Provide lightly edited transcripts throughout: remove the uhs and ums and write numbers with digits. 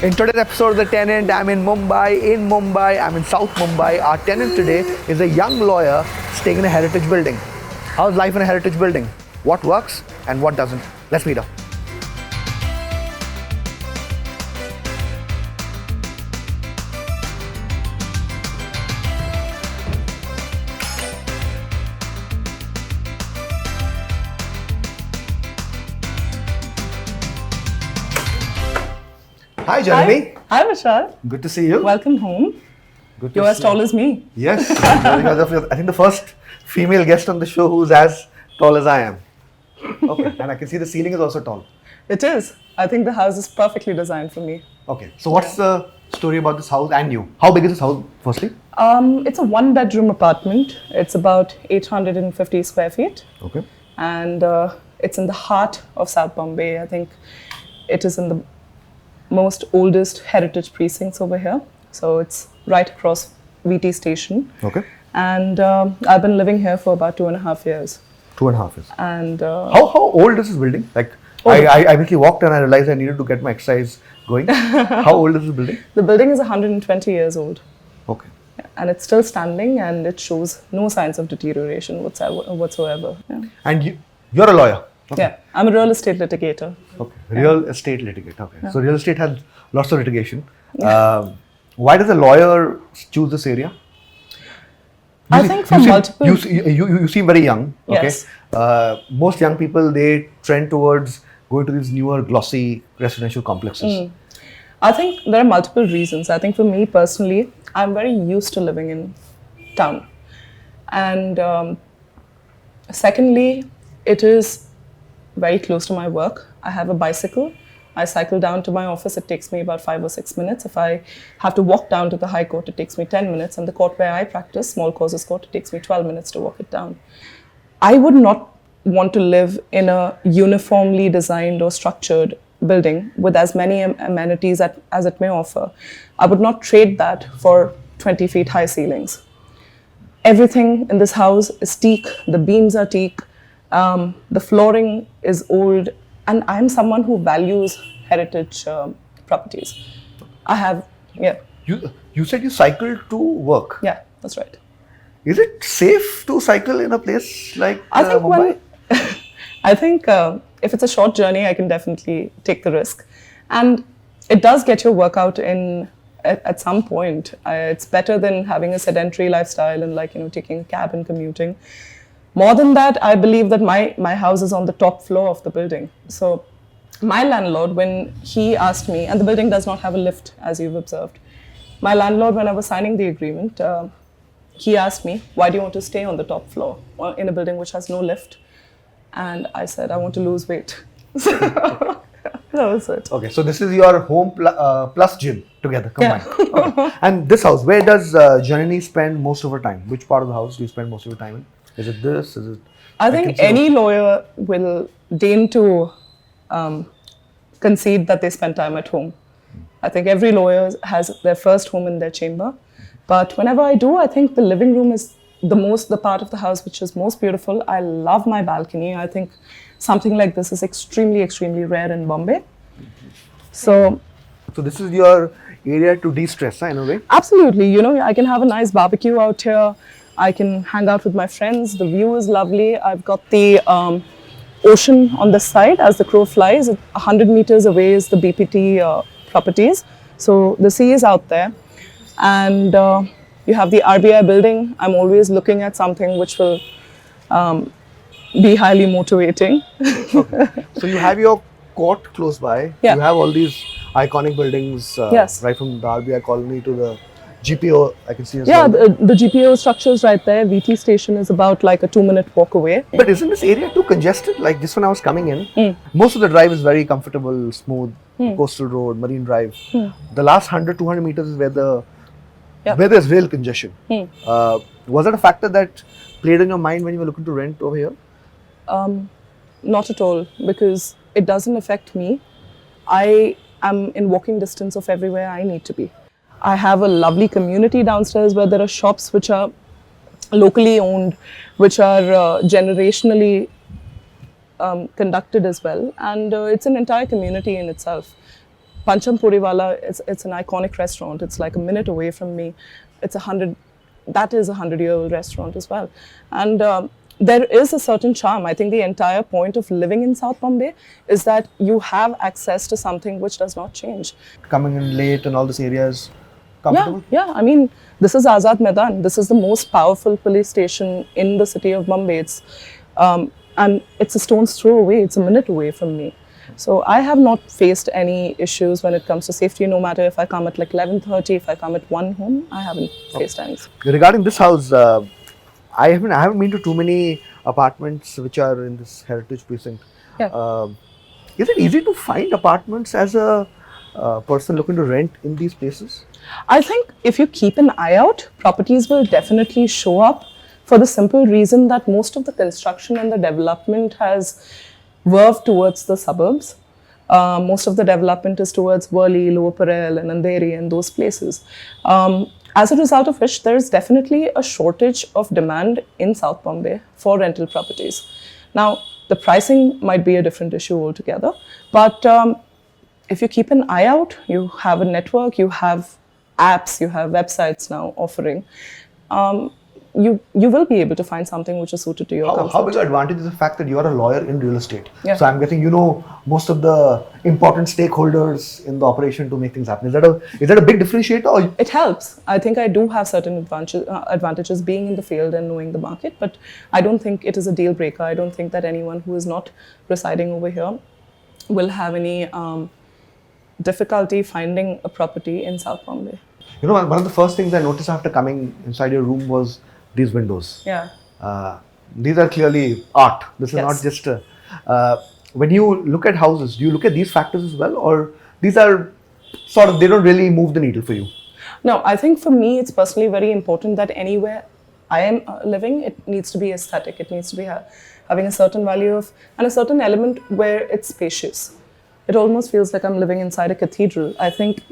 In today's episode of The Tenant, I'm in Mumbai. In Mumbai, I'm in South Mumbai. Our tenant today is a young lawyer staying in a heritage building. How's life in a heritage building? What works and what doesn't? Let's meet her. Hi, Janani. Hi, Vishal. Good to see you. Welcome home. Good You're as tall as me. Yes. I think the first female guest on the show who's as tall as I am. Okay. And I can see the ceiling is also tall. It is. I think the house is perfectly designed for me. Okay. So what's the story about this house and you? How big is this house, firstly? It's a one-bedroom apartment. It's about 850 square feet. Okay. And it's in the heart of South Mumbai. I think it is in the most oldest heritage precincts over here. So it's right across VT station. Okay. And I've been living here for about 2.5 years. 2.5 years. And how old is this building? Like I basically walked and I realized I needed to get my exercise going. How old is this building? The building is 120 years old. Okay. And it's still standing and it shows no signs of deterioration whatsoever. Yeah. And you're a lawyer? Okay. Yeah, I'm a real estate litigator. Okay, real estate litigator. Okay, yeah. So real estate has lots of litigation. Why does a lawyer choose this area? I think for multiple... You seem very young. Okay. Yes. Most young people, they trend towards going to these newer, glossy residential complexes. I think there are multiple reasons. I think for me personally, I'm very used to living in town. And secondly, it is very close to my work. I have a bicycle. I cycle down to my office. It takes me about 5 or 6 minutes. If I have to walk down to the High Court, it takes me 10 minutes. And the court where I practice, Small Causes Court, it takes me 12 minutes to walk it down. I would not want to live in a uniformly designed or structured building with as many amenities as it may offer. I would not trade that for 20 feet high ceilings. Everything in this house is teak. The beams are teak. The flooring is old, and I'm someone who values heritage properties. I have, yeah. You said you cycle to work. Yeah, that's right. Is it safe to cycle in a place like I think Mumbai? I think if it's a short journey, I can definitely take the risk, and it does get your workout in at some point. It's better than having a sedentary lifestyle and taking a cab and commuting. More than that, I believe that my house is on the top floor of the building. So my landlord, when he asked me, and the building does not have a lift, as you've observed. My landlord, when I was signing the agreement, he asked me, why do you want to stay on the top floor in a building which has no lift? And I said, I want to lose weight. So that was it. Okay, so this is your home plus gym together, combined. Yeah. Okay. And this house, where does Janani spend most of her time? Which part of the house do you spend most of your time in? Is it this? Is it? I think any lawyer will deign to concede that they spend time at home. I think every lawyer has their first home in their chamber. But whenever I do, I think the living room is the part of the house which is most beautiful. I love my balcony. I think something like this is extremely, extremely rare in Bombay. So this is your area to de-stress, in a way? Absolutely. I can have a nice barbecue out here. I can hang out with my friends. The view is lovely. I've got the ocean on the side as the crow flies. 100 meters away is the BPT properties. So the sea is out there. And you have the RBI building. I'm always looking at something which will be highly motivating. Okay. So you have your court close by. Yeah. You have all these iconic buildings, yes. Right from the RBI colony to the GPO, I can see as well. Yeah, the GPO structure is right there. VT station is about like a 2-minute walk away. But isn't this area too congested? Like just when I was coming in, most of the drive is very comfortable, smooth, coastal road, Marine Drive. The last 100-200 meters is where there's real congestion. Was that a factor that played in your mind when you were looking to rent over here? Not at all, because it doesn't affect me. I am in walking distance of everywhere I need to be. I have a lovely community downstairs where there are shops which are locally owned, which are generationally conducted as well. And it's an entire community in itself. Pancham Puriwala, it's an iconic restaurant. It's like a minute away from me. That is a 100-year-old restaurant as well. And there is a certain charm. I think the entire point of living in South Mumbai is that you have access to something which does not change. Coming in late and all this area is comfortable? Yeah. I mean, this is Azad Maidan. This is the most powerful police station in the city of Mumbai. And it's a stone's throw away. It's a minute away from me. So I have not faced any issues when it comes to safety, no matter if I come at like 11:30, if I come at 1 home, I haven't faced any. Regarding this house, I haven't been to too many apartments which are in this heritage precinct. Yeah. Is it easy to find apartments as a person looking to rent in these places? I think if you keep an eye out, properties will definitely show up, for the simple reason that most of the construction and the development has verved towards the suburbs. Most of the development is towards Worli, Lower Parel and Andheri and those places. As a result of which, there is definitely a shortage of demand in South Mumbai for rental properties. Now, the pricing might be a different issue altogether, but if you keep an eye out, you have a network, you have apps, you have websites now offering, you will be able to find something which is suited to your comfort. How big an advantage is the fact that you are a lawyer in real estate? Yeah. So I'm guessing you know most of the important stakeholders in the operation to make things happen. Is that a big differentiator? Or? It helps. I think I do have certain advantages being in the field and knowing the market, but I don't think it is a deal breaker. I don't think that anyone who is not residing over here will have any difficulty finding a property in South Mumbai. You know, one of the first things I noticed after coming inside your room was these windows. Yeah. These are clearly art. This is not just when you look at houses, do you look at these factors as well, or these are sort of, they don't really move the needle for you? No, I think for me, it's personally very important that anywhere I am living, it needs to be aesthetic. It needs to be having a certain value of, and a certain element where it's spacious. It almost feels like I'm living inside a cathedral. I think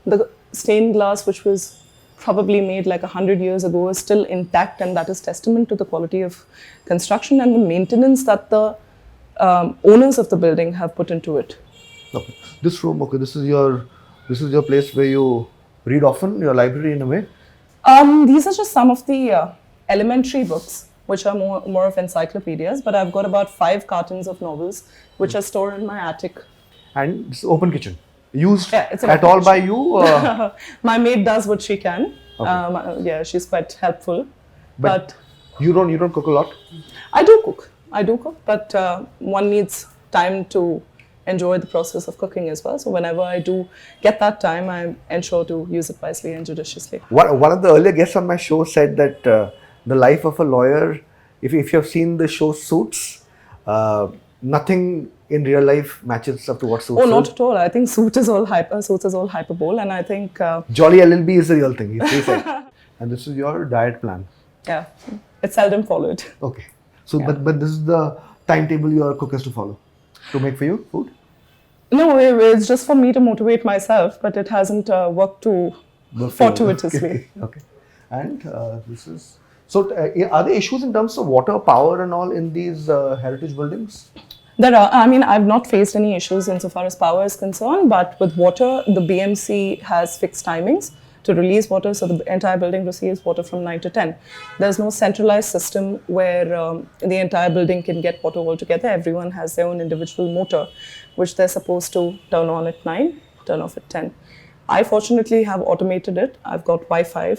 the stained glass, which was probably made like 100 years ago, is still intact, and that is testament to the quality of construction and the maintenance that the owners of the building have put into it. Okay. This room, okay, this is your place where you read often, your library in a way? These are just some of the elementary books, which are more of encyclopedias, but I've got about 5 cartons of novels, which are stored in my attic. And it's open kitchen. Used it's at all by you? My maid does what she can. Okay. Yeah, she's quite helpful. But you don't cook a lot? I do cook, but one needs time to enjoy the process of cooking as well. So whenever I do get that time, I ensure to use it wisely and judiciously. One of the earlier guests on my show said that the life of a lawyer, if you have seen the show Suits, nothing in real life matches up to what Suits is. Oh, not at all. I think Suits is all hyperbole, and I think Jolly LLB is the real thing, he said. And this is your diet plan. Yeah, it's seldom followed. Okay. So, yeah. but this is the timetable your cook has to follow to make for you food? No, it's just for me to motivate myself, but it hasn't worked too fortuitously. Okay. And this is... So, are there issues in terms of water, power and all in these heritage buildings? There are. I mean, I've not faced any issues insofar as power is concerned, but with water, the BMC has fixed timings to release water, so the entire building receives water from 9 to 10. There's no centralized system where the entire building can get water altogether. Everyone has their own individual motor, which they're supposed to turn on at 9, turn off at 10. I fortunately have automated it. I've got Wi-Fi,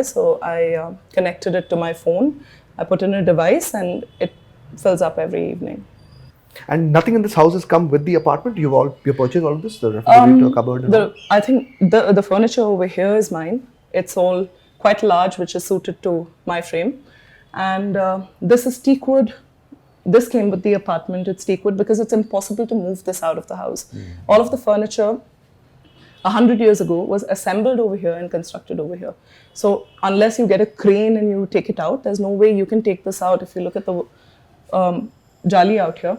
so I connected it to my phone. I put in a device and it fills up every evening. And nothing in this house has come with the apartment? You purchased all of this? The refrigerator, cupboard and all? I think the furniture over here is mine. It's all quite large, which is suited to my frame. And this is teak wood. This came with the apartment. It's teak wood because it's impossible to move this out of the house. All of the furniture 100 years ago was assembled over here and constructed over here. So unless you get a crane and you take it out, there's no way you can take this out. If you look at the jali out here,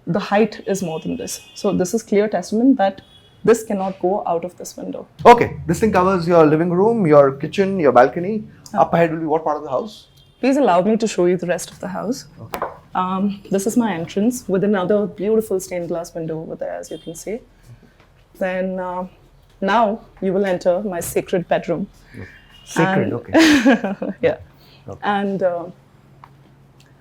the height is more than this. So this is clear testament that this cannot go out of this window. Okay, this thing covers your living room, your kitchen, your balcony. Up ahead will be what part of the house? Please allow me to show you the rest of the house. Okay. This is my entrance with another beautiful stained glass window over there, as you can see. then now you will enter my sacred bedroom. Sacred, And- okay. Yeah. Okay. And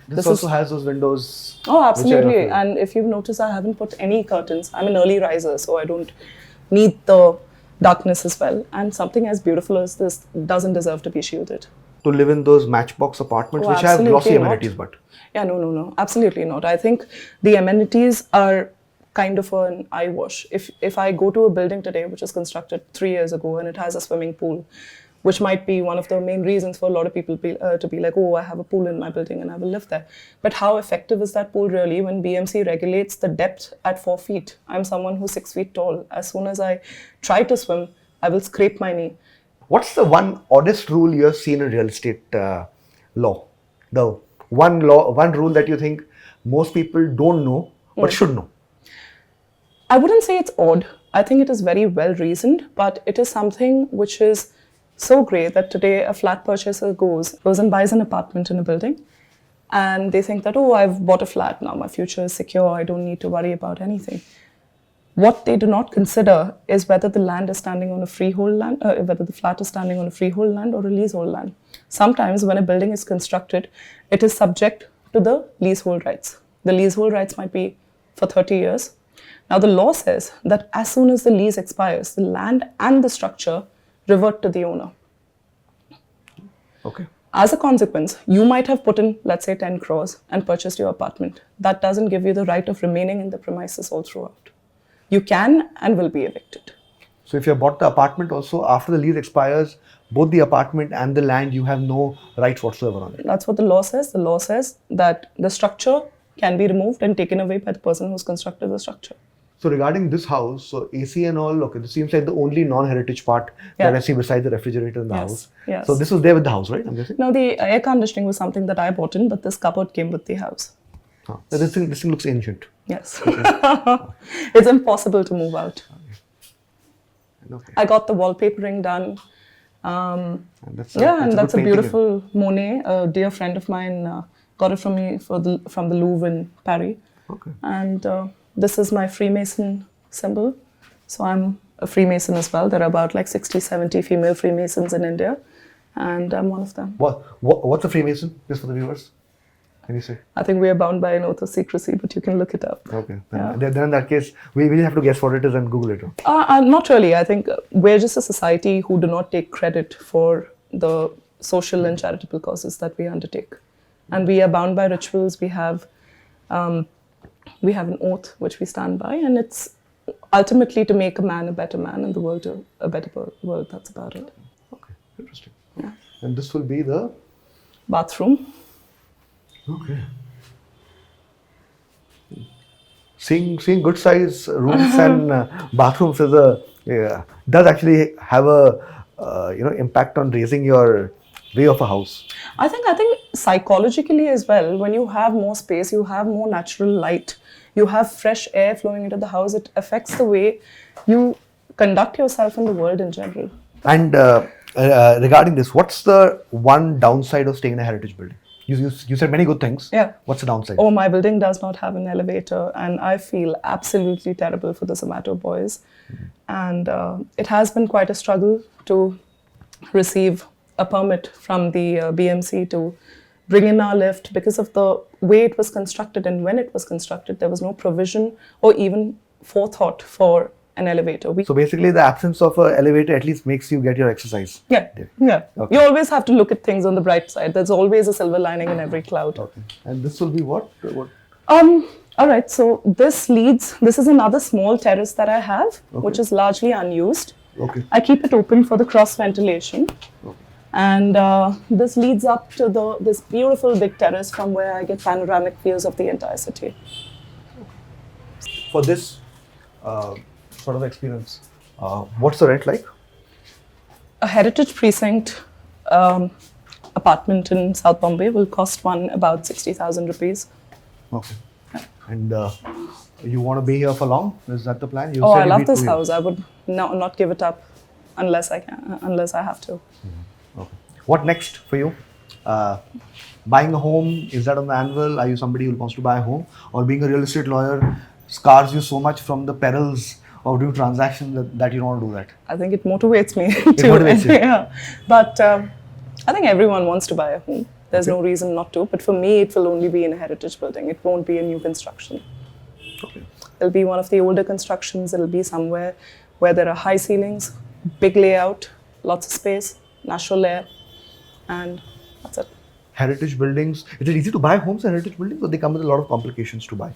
This also has those windows. oh, absolutely. Which are- And if you've noticed, I haven't put any curtains. I'm an early riser, so I don't need the darkness as well. And something as beautiful as this doesn't deserve to be shielded. To live in those matchbox apartments, Oh, which have glossy absolutely not. amenities, but Yeah, no, absolutely not. I think the amenities are kind of an eye wash. If I go to a building today, which was constructed 3 years ago, and it has a swimming pool, which might be one of the main reasons for a lot of people to be like, oh, I have a pool in my building and I will live there. But how effective is that pool really when BMC regulates the depth at 4 feet? I'm someone who's 6 feet tall. As soon as I try to swim, I will scrape my knee. what's the one oddest rule you have seen in real estate law? The one rule that you think most people don't know but should know? I wouldn't say it's odd. I think it is very well reasoned, but it is something which is so great that today a flat purchaser goes and buys an apartment in a building, and they think that, oh, I've bought a flat now, my future is secure, I don't need to worry about anything. What they do not consider is whether the land is standing on a freehold land, whether the flat is standing on a freehold land or a leasehold land. Sometimes when a building is constructed, it is subject to the leasehold rights. The leasehold rights might be for 30 years. Now the law says that as soon as the lease expires, the land and the structure revert to the owner. Okay. As a consequence, you might have put in, let's say, 10 crores and purchased your apartment. That doesn't give you the right of remaining in the premises all throughout. You can and will be evicted. So if you have bought the apartment also, after the lease expires, both the apartment and the land, you have no rights whatsoever on it. That's what the law says. The law says that the structure can be removed and taken away by the person who's constructed the structure. So regarding this house, so AC and all, okay, this seems like the only non-heritage part Yeah. that I see besides the refrigerator in the Yes, house. yes. So this was there with the house, right? I'm guessing. Now, the air conditioning was something that I bought in, but this cupboard came with the house. Huh. This thing looks ancient. Yes. It's impossible to move out. Okay. I got the wallpapering done. And that's And that's a good painting. beautiful Monet. A dear friend of mine got it from me from the Louvre in Paris. Okay. And this is my Freemason symbol. So I'm a Freemason as well. There are about like 60, 70 female Freemasons in India. And I'm one of them. What's a Freemason? Just for the viewers. Can you say? I think we are bound by an oath of secrecy, but you can look it up. Okay. Yeah. Then in that case, we will have to guess what it is and Google it. Not really. I think we're just a society who do not take credit for the social and charitable causes that we undertake. And we are bound by rituals. We have an oath which we stand by, and it's ultimately to make a man a better man and the world a better world. That's about it. Okay. Interesting. Yeah. And this will be the... Bathroom. Okay. Seeing good size rooms and bathrooms does actually have a impact on raising your way of a house. I think psychologically as well, when you have more space, you have more natural light, you have fresh air flowing into the house, it affects the way you conduct yourself in the world in general. And regarding this, what's the one downside of staying in a heritage building? You said many good things. Yeah. What's the downside? Oh, my building does not have an elevator, and I feel absolutely terrible for the Zomato boys. And it has been quite a struggle to receive a permit from the BMC to bring in our lift because of the way it was constructed and when it was constructed. There was no provision or even forethought for an elevator. So basically, the absence of an elevator at least makes you get your exercise. Yeah. Okay. You always have to look at things on the bright side. There's always a silver lining in every cloud. Okay. And this will be what? All right, so this is another small terrace that I have, which is largely unused. Okay. I keep it open for the cross ventilation. Okay. And this leads up to this beautiful big terrace from where I get panoramic views of the entire city. For this sort of experience, what's the rent like? A heritage precinct apartment in South Mumbai will cost one about 60,000 rupees. Okay. And you want to be here for long? Is that the plan? You Oh, said I you'll love be this 2 years. house. I would not give it up unless I have to. Okay. What next for you? Buying a home, is that on the anvil? Are you somebody who wants to buy a home? Or being a real estate lawyer scars you so much from the perils or doing transactions that you don't want to do that? I think it motivates me. It motivates you. Yeah. But I think everyone wants to buy a home. There's no reason not to. But for me, it will only be in a heritage building. It won't be a new construction. Okay. It'll be one of the older constructions. It'll be somewhere where there are high ceilings, big layout, lots of space, natural air, and that's it. Heritage buildings, is it easy to buy homes in heritage buildings, or they come with a lot of complications to buy?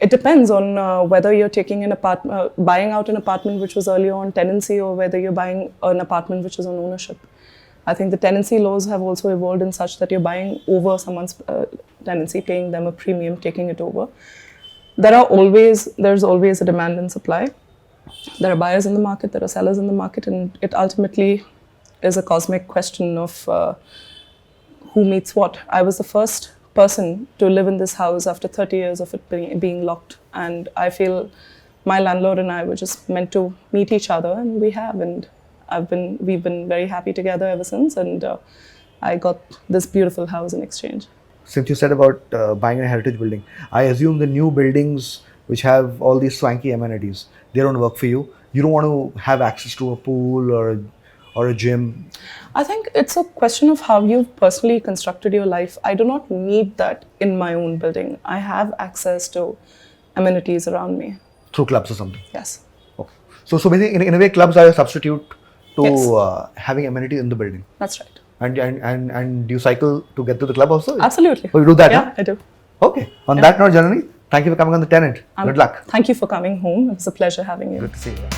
It depends on whether you're taking an buying out an apartment which was earlier on tenancy, or whether you're buying an apartment which is on ownership. I think the tenancy laws have also evolved in such that you're buying over someone's tenancy, paying them a premium, taking it over. There's always a demand and supply. There are buyers in the market, there are sellers in the market, and it ultimately is a cosmic question of who meets what. I was the first person to live in this house after 30 years of it being locked, and I feel my landlord and I were just meant to meet each other, and we have, and we've been very happy together ever since, and I got this beautiful house in exchange. Since you said about buying a heritage building, I assume the new buildings which have all these swanky amenities, they don't work for you. You don't want to have access to a pool or a gym. I think it's a question of how you've personally constructed your life. I do not need that in my own building. I have access to amenities around me. Through clubs or something? Yes. Okay. So basically, in a way, clubs are a substitute to Yes. having amenities in the building. That's right. And do you cycle to get to the club also? Absolutely. Oh, you do that? Yeah, Huh? I do. Okay. On that note, Janani, thank you for coming on the Tenant. Good luck. Thank you for coming home. It was a pleasure having you. Good to see you.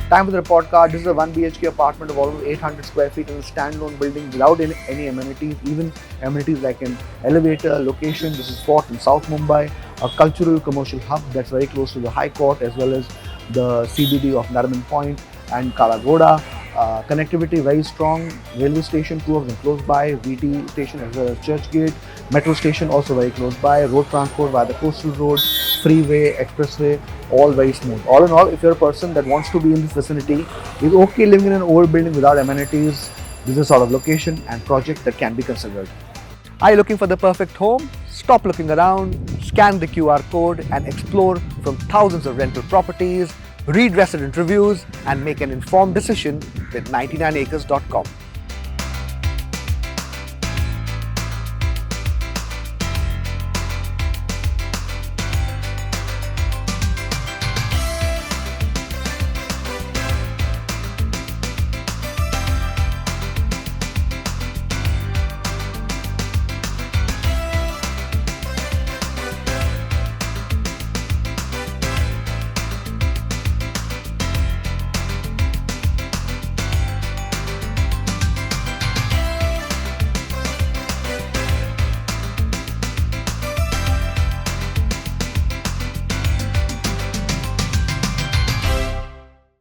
Time for the report card. This is a 1 BHK apartment of almost 800 square feet in a standalone building without any amenities, even amenities like an elevator, location. This is Fort in South Mumbai, a cultural commercial hub that's very close to the High Court as well as the CBD of Nariman Point and Kalagoda. Connectivity very strong. Railway station, two of them close by. VT station as well as Churchgate. Metro station also very close by. Road transport via the coastal road, freeway, expressway, all very smooth. All in all, if you're a person that wants to be in this vicinity, is okay living in an old building without amenities, this is a sort of location and project that can be considered. Are you looking for the perfect home? Stop looking around, scan the QR code and explore from thousands of rental properties, read resident reviews and make an informed decision with 99acres.com.